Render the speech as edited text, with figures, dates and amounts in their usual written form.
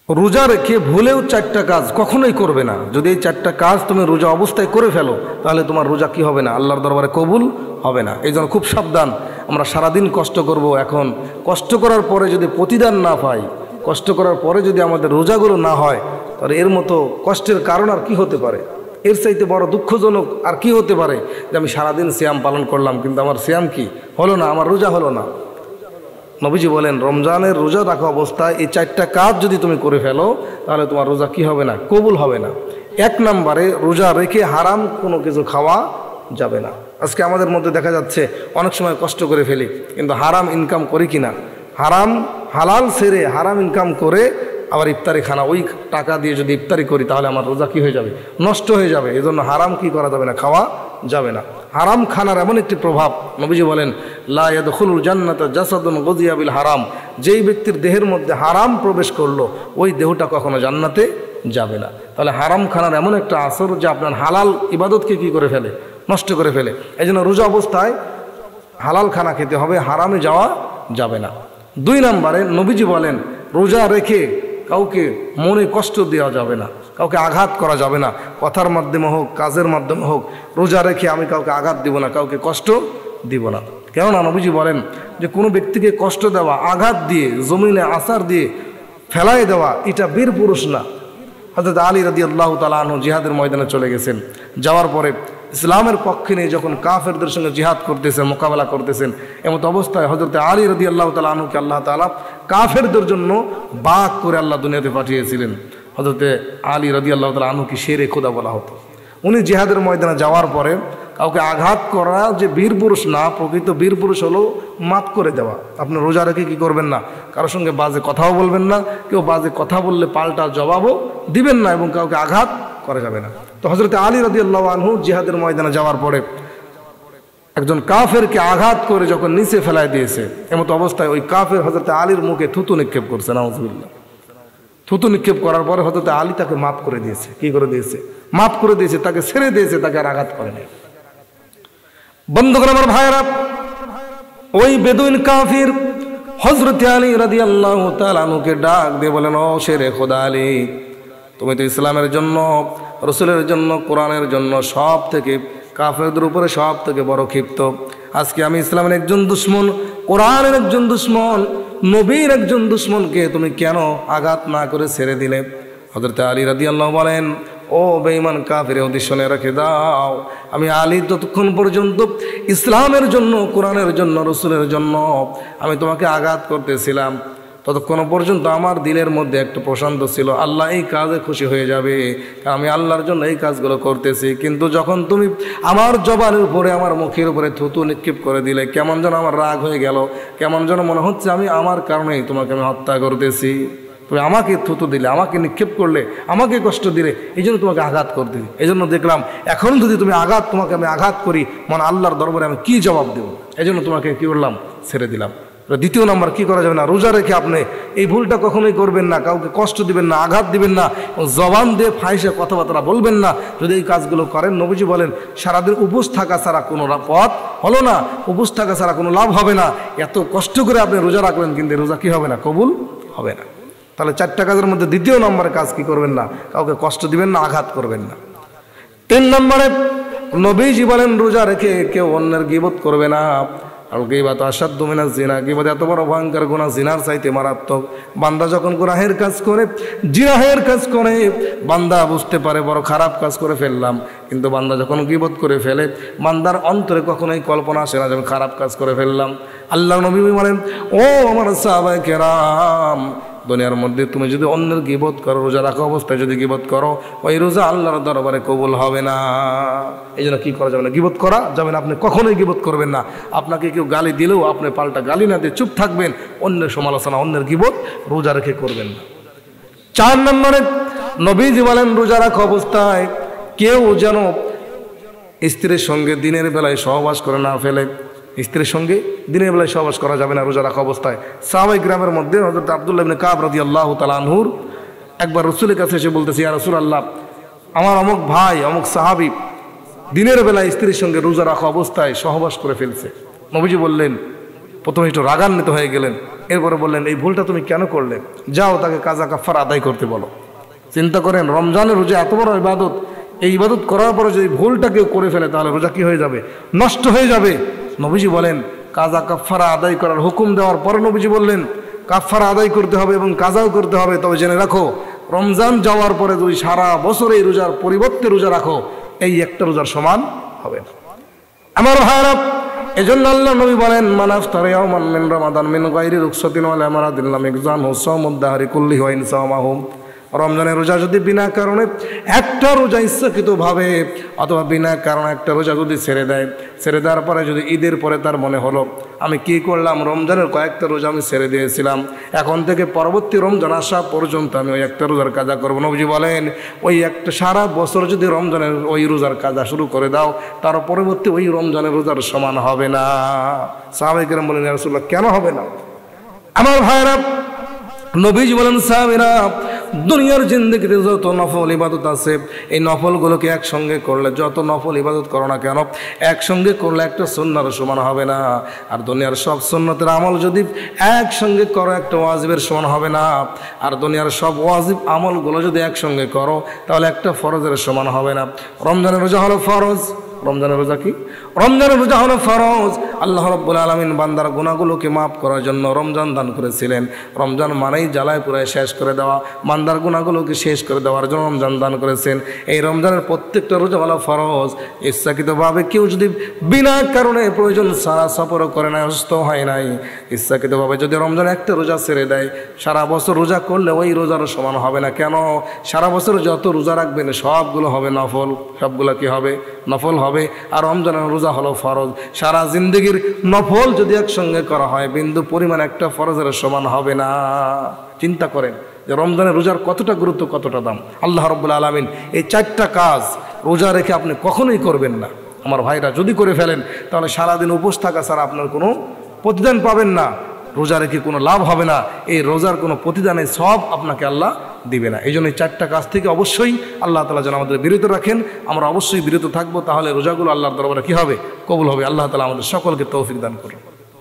রোজা রেখে ভুলেও 4টা কাজ কখনোই করবে না। যদি এই 4টা কাজ তুমি রোজা অবস্থায় করে ফেলো তাহলে তোমার রোজা কি হবে না, আল্লাহর দরবারে কবুল হবে না। এই জন্য খুব সাবধান। আমরা সারাদিন কষ্ট করব, এখন কষ্ট করার পরে যদি প্রতিদান না পাই, কষ্ট করার পরে যদি আমাদের রোজাগুলো না হয়, তাহলে এর মতো কষ্টের কারণ আর কি হতে পারে? এর চাইতে বড় দুঃখজনক আর কি হতে পারে যে আমি সারাদিন সিয়াম পালন করলাম কিন্তু আমার সিয়াম কি হলো না, আমার রোজা হলো না। নবীজি বলেন রমজানের রোজা রাখা অবস্থায় এই 4টা কাজ যদি তুমি করে ফেলো তাহলে তোমার রোজা কি হবে না, কবুল হবে না। 1 নম্বরে রোজা রেখে হারাম কোনো কিছু খাওয়া যাবে না। আজকে আমাদের মধ্যে দেখা যাচ্ছে অনেক সময় কষ্ট করে ফেলি কিন্তু হারাম ইনকাম করি কিনা, হারাম হালাল ছেড়ে হারাম ইনকাম করে আবার ইফতারি খানা, ওই টাকা দিয়ে যদি ইফতারি করি তাহলে আমার রোজা কি হয়ে যাবে, নষ্ট হয়ে যাবে। এই জন্য হারাম কি করা যাবে না, খাওয়া যাবে না। হারাম খানার এমন একটি প্রভাব, নবীজি বলেন লা ইয়াদখুলুল জান্নাতা জাসাদুন গুযিয়া বিল হারাম, যেই ব্যক্তির দেহের মধ্যে হারাম প্রবেশ করলো ওই দেহটা কখনো জান্নাতে যাবে না। তাহলে হারাম খানার এমন একটা আসর যে আপনার হালাল ইবাদতকে কি করে ফেলে, নষ্ট করে ফেলে। এই জন্য রোজা অবস্থায় হালাল খানা খেতে হবে, হারামে যাওয়া যাবে না। 2 নম্বরে নবীজি বলেন রোজা রেখে কাউকে মনে কষ্ট দেওয়া যাবে না, কাউকে আঘাত করা যাবে না, কথার মাধ্যমে হোক কাজের মাধ্যমে হোক। রোজা রেখে আমি কাউকে আঘাত দিব না, কাউকে কষ্ট দিব না। কেননা নবীজি বলেন যে কোনো ব্যক্তিকে কষ্ট দেওয়া, আঘাত দিয়ে জমিনে আছাড় দিয়ে ফেলাই দেওয়া, এটা বীর পুরুষ না। হযরত আলী রাদিয়াল্লাহু তাআলা আনহু জিহাদের ময়দানে চলে গেছেন, যাওয়ার পরে ইসলামের পক্ষে নিয়ে যখন কাফেরদের সঙ্গে জিহাদ করতেছেন, মোকাবেলা করতেছেন, এমত অবস্থায় হযরত আলী রাদিয়াল্লাহু তাআলা আনহুকে আল্লাহ তাআলা কাফেরদের জন্য বাক করে আল্লাহ দুনিয়াতে পাঠিয়েছিলেন। হযরত আলী রাদিয়াল্লাহু তাআলা আনহুকে শেরে খোদা বলা হতো। উনি জিহাদের ময়দানে যাওয়ার পরে কাউকে আঘাত করা যে বীর পুরুষ না, প্রকৃত বীর পুরুষ হলো মাফ করে দেওয়া। আপনি রোজা রেখে কি করবেন না, কারোর সঙ্গে বাজে কথাও বলবেন না, কেউ বাজে কথা বললে পাল্টা জবাবও দিবেন না, এবং কাউকে আঘাত করা যাবে না। তো হযরত আলী রাদিয়াল্লাহু আনহু জিহাদের ময়দানে যাওয়ার পরে একজন কাফেরকে আঘাত করে যখন নিচে ফেলায় দিয়েছে, এমত অবস্থায় ওই কাফের হযরত আলীর মুখে থুতু নিক্ষেপ করছে, নাউযুবিল্লাহ। থুতু নিক্ষেপ করার পরে হযরত আলী তাকে মাফ করে দিয়েছে। কি করে দিয়েছে? মাফ করে দিয়েছে, তাকে ছেড়ে দিয়েছে, তাকে আর আঘাত করে নাই। বন্ধুগণ আমার ভাইয়েরা, ওই বেদুইন কাফির হযরত আলী রাদিয়াল্লাহু তাআলা আনহুকে ডাক দিয়ে বলেন, ও শেরে খোদা আলী, তুমি তো ইসলামের জন্য, রাসূলের জন্য, কোরআনের জন্য সব থেকে কাফেরদের উপরে সব থেকে বড় ক্ষিপ্ত। আজকে আমি ইসলামের একজন দুশ্মন, কোরআনের একজন দুশ্মন, নবীর একজন দুশ্মনকে তুমি কেন আঘাত না করে ছেড়ে দিলে? হযরত আলী রাদিয়াল্লাহু বলেন, ও বেঈমান কাফির, উদ্দেশ্যে রেখে দাও। আমি আলী ততক্ষণ পর্যন্ত ইসলামের জন্য, কোরআনের জন্য, রাসূলের জন্য আমি তোমাকে আঘাত করতেছিলাম, ততক্ষণ পর্যন্ত আমার দিলের মধ্যে একটা প্রশান্ত ছিল, আল্লাহ এই কাজে খুশি হয়ে যাবে, আমি আল্লাহর জন্য এই কাজগুলো করতেছি। কিন্তু যখন তুমি আমার জবানের উপরে, আমার মুখের উপরে থুতু নিক্ষেপ করে দিলে, কেমন যেন আমার রাগ হয়ে গেল, কেমন যেন মনে হচ্ছে আমি আমার কারণেই তোমাকে আমি হত্যা করতেছি। তুমি আমাকে থুতু দিলে, আমাকে নিক্ষেপ করলে, আমাকে কষ্ট দিলে, এই জন্য তোমাকে আঘাত করতে। এই জন্য দেখলাম এখন যদি তুমি তোমাকে আমি আঘাত করি, মানে আল্লাহর দরবারে আমি কি জবাব দেব, এই জন্য তোমাকে কি করলাম, ছেড়ে দিলাম। 2 নম্বর কি করা যাবে না, রোজা রেখে আপনি এই ভুলটা কখনোই করবেন না, কাউকে কষ্ট দিবেন না, আঘাত দিবেন না, জবান দিয়ে ফাইসে কথাবার্তা বলবেন না। যদি এই কাজগুলো করেন, নবীজি বলেন সারাদিন উপোস থাকা ছাড়া কোনো পথ হলো না, উপোস থাকা ছাড়া কোনো লাভ হবে না। এত কষ্ট করে আপনি রোজা রাখবেন কিন্তু রোজা কি হবে না, কবুল হবে না। তাহলে 4টা কাজের মধ্যে 2 নম্বরের কাজ কি করবেন না, কাউকে কষ্ট দিবেন না, আঘাত করবেন না। 3 নম্বরে নবীজি বলেন রোজা রেখে কেউ অন্যের গীবত করবে না। আর গীবত আসাদ্দু মিনাজ জিনা, গীবত এত বড় ভয়ঙ্কর গুনাহ, জিনার চাইতে মারাত্মক। বান্দা যখন গুনাহের কাজ করে, জিনাহের কাজ করে, বান্দা বুঝতে পারে বড় খারাপ কাজ করে ফেললাম, কিন্তু বান্দা যখন গীবত করে ফেলে, বান্দার অন্তরে কখনোই কল্পনা আসে না যে আমি খারাপ কাজ করে ফেললাম। আল্লাহ নবী বলেন, ও আমার সাহাবায়ে কেরাম, দুনিয়ার মধ্যে তুমি যদি অন্যের গীবত করো, রোজা রাখা অবস্থায় যদি গীবত করো, ওই রোজা আল্লাহর দরবারে কবুল হবে না। এই জন্য কি করা যাবে না, গীবত করা যাবে না। আপনি কখনোই গীবত করবেন না। আপনাকে কেউ গালি দিলেও আপনি পাল্টা গালি না দিয়ে চুপ থাকবেন। অন্যের সমালোচনা, অন্যের গীবত রোজা রেখে করবেন না। 4 নম্বরে নবীজি বলেন রোজা রাখা অবস্থায় কেউ যেন স্ত্রীর সঙ্গে দিনের বেলায় সহবাস করে না ফেলে। স্ত্রীর সঙ্গে দিনের বেলায় সহবাস করা যাবে না রোজা রাখা অবস্থায়। সাহাবায়ে কিরামের মধ্যে হযরত আব্দুল্লাহ ইবনে কাব রাদিয়াল্লাহু তাআলা আনহুর একবার রাসূলের কাছে এসে বলতেছে, ইয়া রাসূলুল্লাহ, আমার অমুক ভাই, অমুক সাহাবী দিনের বেলায় স্ত্রীর সঙ্গে রোজা রাখা অবস্থায় সহবাস করে ফেলছে। নবীজি বললেন, প্রথমে একটু রাগান্বিত হয়ে গেলেন, এরপরে বললেন এই ভুলটা তুমি কেন করলে, যাও তাকে কাজা কাফারা আদায় করতে বলো। চিন্তা করেন, রমজানের রোজা এত বড় ইবাদত, এই ইবাদত করার পরে যদি ভুলটা কেউ করে ফেলে তাহলে রোজা কি হয়ে যাবে? নষ্ট হয়ে যাবে। নবীজি বলেন কাজা কাফারা আদায় করার হুকুম দেওয়ার পরে নবীজি বললেন কাফারা আদায় করতে হবে এবং কাজাও করতে হবে। তবে জেনে রাখো, রমজান যাওয়ার পরে যদি সারা বছর এই রোজার পরিবর্তে রোজা রাখো, এই একটা রোজার সমান হবে না। আমার ভাইরা, এজন্য আল্লাহ নবী বলেন মান আফতারা ইয়াওমান মিন রমাদান মিন গায়রি রুখসাতিন ওয়ালা মারাদিন লাম ইয়াকজানহু সাওমুদ দাহরি কুল্লিহি ওয়া ইন সাওমাহু। রমজানের রোজা যদি বিনা কারণে একটা রোজা ইচ্ছাকৃতভাবে অথবা বিনা কারণে একটা রোজা যদি ছেড়ে দেওয়ার পরে যদি ঈদের পরে তার মনে হলো আমি কি করলাম, রমজানের কয়েকটা রোজা আমি ছেড়ে দিয়েছিলাম, এখন থেকে পরবর্তী রমজান আসা পর্যন্ত আমি ওই একটা রোজার কাজা করবো। নবীজি বলেন ওই একটা সারা বছর যদি রমজানের ওই রোজার কাজা শুরু করে দাও, তার পরবর্তী ওই রমজানের রোজার সমান হবে না। সাহাবায়ে কেরাম বলেন ইয়া রাসূলুল্লাহ, কেন হবে না? আমার ভাইরা, নবীজি বলেন সাহাবীরা, দুনিয়ার জিন্দেগিতে যত নফল ইবাদত আছে এই নফলগুলোকে একসঙ্গে করলে, যত নফল ইবাদত করো না কেন একসঙ্গে করলে একটা সুন্নাহর সমান হবে না। আর দুনিয়ার সব সুন্নতের আমল যদি একসঙ্গে করো একটা ওয়াজিবের সমান হবে না। আর দুনিয়ার সব ওয়াজিব আমলগুলো যদি একসঙ্গে করো তাহলে একটা ফরজের সমান হবে না। রমজানের রোজা হলো ফরজ। রমজানের রোজা কি? রমজানের রোজা হলো ফরজ। আল্লাহ রাব্বুল আলামিন বান্দার গুনাহগুলোকে মাফ করার জন্য রমজান দান করেছিলেন। রমজান মানেই জ্বালায় পুরায় শেষ করে দেওয়া, বান্দার গুনাহগুলোকে শেষ করে দেওয়ার জন্য রমজান দান করেছেন। এই রমজানের প্রত্যেকটা রোজা হলো ফরজ। ইচ্ছাকৃতভাবে কেউ যদি বিনা কারণে প্রয়োজন সারা সফরও করে নাই, অসুস্থ হয় নাই, ইচ্ছাকৃতভাবে যদি রমজান একটা রোজা ছেড়ে দেয়, সারা বছর রোজা করলে ওই রোজারও সমান হবে না। কেন? সারা বছর যত রোজা রাখবেন সবগুলো হবে নফল, সবগুলো কি হবে? নফল হবে। আর রমজানের রোজা হলো ফরজ। সারা জিন্দগির নফল যদি একসঙ্গে করা হয় বিন্দু পরিমাণ একটা ফরজের সমান হবে না। চিন্তা করেন যে রমজানের রোজার কতটা গুরুত্ব, কতটা দাম। আল্লাহ রাব্বুল আলামিন এই চারটা কাজ রোজা রেখে আপনি কখনোই করবেন না। আমার ভাইরা, যদি করে ফেলেন তাহলে সারাদিন উপোস থাকা ছাড়া আপনার কোনো প্রতিদান পাবেন না। রোজা রেখে কোনো লাভ হবে না। এই রোজার কোনো প্রতিদানের সব আপনাকে আল্লাহ দিবে না। এই জন্য এই চারটা কাজ থেকে অবশ্যই আল্লাহ তাআলা যেন আমাদের বিরত রাখেন। আমরা অবশ্যই বিরত থাকবো, তাহলে রোজাগুলো আল্লাহর দরবারে কি হবে? কবুল হবে। আল্লাহ তাআলা আমাদের সকলকে তৌফিক দান করুন।